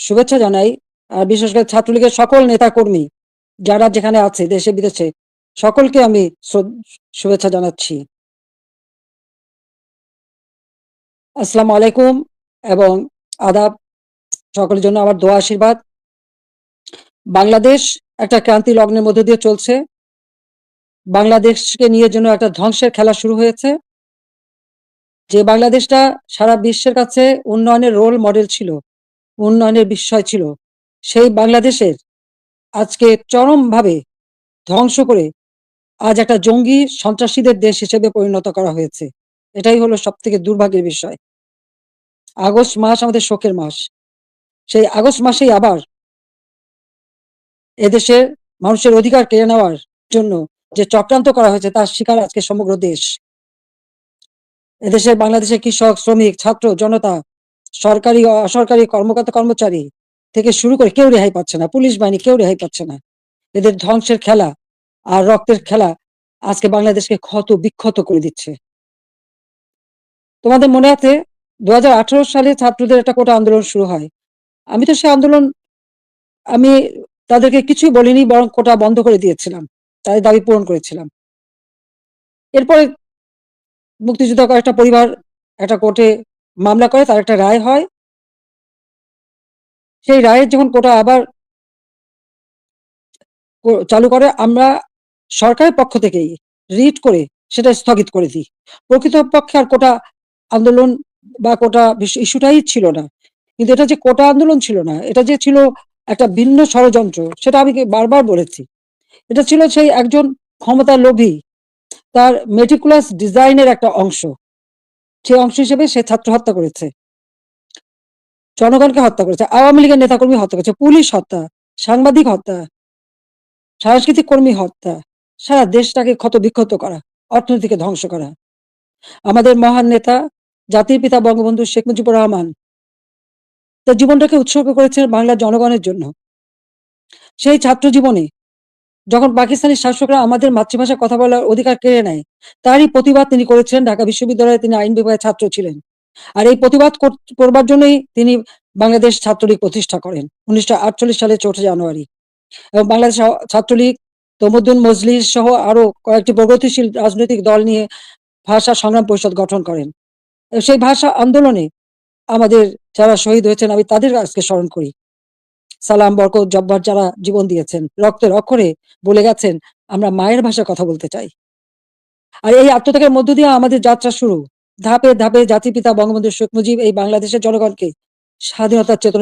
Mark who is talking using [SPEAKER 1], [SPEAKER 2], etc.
[SPEAKER 1] শুভেচ্ছা জানাই। আর বিশেষ করে ছাত্রলীগের সকল নেতাকর্মী যারা যেখানে আছে দেশে বিদেশে সকলকে আমি শুভেচ্ছা জানাচ্ছি। আসসালামু আলাইকুম এবং আদাব। সকলের জন্য আমার দোয়া আশীর্বাদ। বাংলাদেশ একটা ক্রান্তি লগ্নের মধ্যে দিয়ে চলছে। বাংলাদেশকে নিয়ে যেন একটা ধ্বংসের খেলা শুরু হয়েছে। যে বাংলাদেশটা সারা বিশ্বের কাছে উন্নয়নের রোল মডেল ছিল, উন্নয়নের বিস্ময় ছিল, সেই বাংলাদেশের আজকে চরমভাবে ধ্বংস করে আজ একটা জঙ্গি সন্ত্রাসীদের দেশ হিসেবে পরিণত করা হয়েছে। এটাই হলো সবথেকে দুর্ভাগ্যের বিষয়। আগস্ট মাস আমাদের শোকের মাস। সেই আগস্ট মাসেই আবার এদেশের মানুষের অধিকার কেড়ে নেওয়ার জন্য যে চক্রান্ত করা হয়েছে তার শিকার আজকে সমগ্র দেশ। এদেশের বাংলাদেশের কৃষক, শ্রমিক, ছাত্র, জনতা, সরকারি ও অসরকারি কর্মকর্তা কর্মচারী থেকে শুরু করে কেউ রেহাই পাচ্ছে না। পুলিশ বাহিনী কেউ রেহাই পাচ্ছে না। এদের ধ্বংসের খেলা আর রক্তের খেলা আজকে বাংলাদেশকে ক্ষত বিক্ষত করে দিচ্ছে। তোমাদের মনে আছে 2018 সালে ছাত্রদের একটা কোটা আন্দোলন শুরু হয়। আমি তো সে আন্দোলন আমি তাদেরকে কিছুই বলিনি, বরং কোটা বন্ধ করে দিয়েছিলাম, তাদের দাবি পূরণ করেছিলাম। এরপরে মুক্তিযোদ্ধা কয়েকটা পরিবার একটা কোর্টে মামলা করে, তার একটা রায় হয়। সেই রায়ের যখন কোটা আবার চালু করে, আমরা সরকারের পক্ষ থেকেই রিট করে সেটা স্থগিত করে দিই। প্রকৃতপক্ষে আর কোটা আন্দোলন বা কোটা ইস্যুটাই ছিল না। কিন্তু এটা যে কোটা আন্দোলন ছিল না, এটা যে ছিল একটা ভিন্ন ষড়যন্ত্র, সেটা আমি বারবার বলেছি। এটা ছিল সেই একজন ক্ষমতার লোভী, তার মেটিকুলাস ডিজাইনের একটা অংশ। সেই অংশ হিসেবে সে ছাত্র হত্যা করেছে, জনগণকে হত্যা করেছে, আওয়ামী লীগের নেতাকর্মী হত্যা করেছে, পুলিশ হত্যা, সাংবাদিক হত্যা, সাংস্কৃতিক কর্মী হত্যা, সারা দেশটাকে ক্ষত বিক্ষত করা, অর্থনীতিকে ধ্বংস করা। আমাদের মহান নেতা জাতির পিতা বঙ্গবন্ধু শেখ মুজিবুর রহমান তার জীবনটাকে উৎসর্গ করেছেন বাংলার জনগণের জন্য। সেই ছাত্র জীবনে যখন পাকিস্তানি শাসকরা আমাদের মাতৃভাষায় কথা বলার অধিকার কেড়ে নেয়, তারই প্রতিবাদ তিনি করেছিলেন। ঢাকা বিশ্ববিদ্যালয়ে তিনি আইন বিভাগের ছাত্র ছিলেন। আর এই প্রতিবাদ করবার জন্যই তিনি বাংলাদেশ ছাত্রলীগ প্রতিষ্ঠা করেন 1948 সালের 4 জানুয়ারি। এবং বাংলাদেশ ছাত্রলীগ, তমুদ্দুন মজলিস সহ আরো কয়েকটি প্রগতিশীল রাজনৈতিক দল নিয়ে ভাষা সংগ্রাম পরিষদ গঠন করেন। সেই ভাষা আন্দোলনে আমাদের যারা শহীদ হয়েছেন আমি তাদের আজকে স্মরণ করি। সালাম, বরকত, জব্বার যারা জীবন দিয়েছেন, রক্তের অক্ষরে বলে গেছেন আমরা মায়ের ভাষায় কথা বলতে চাই। আর এই আত্মত্যাগের মধ্য দিয়ে আমাদের যাত্রা শুরু। ধাপে ধাপে জাতির পিতা বঙ্গবন্ধু শেখ মুজিব এই বাংলাদেশের জনগণকে স্বাধীনতার চেতনা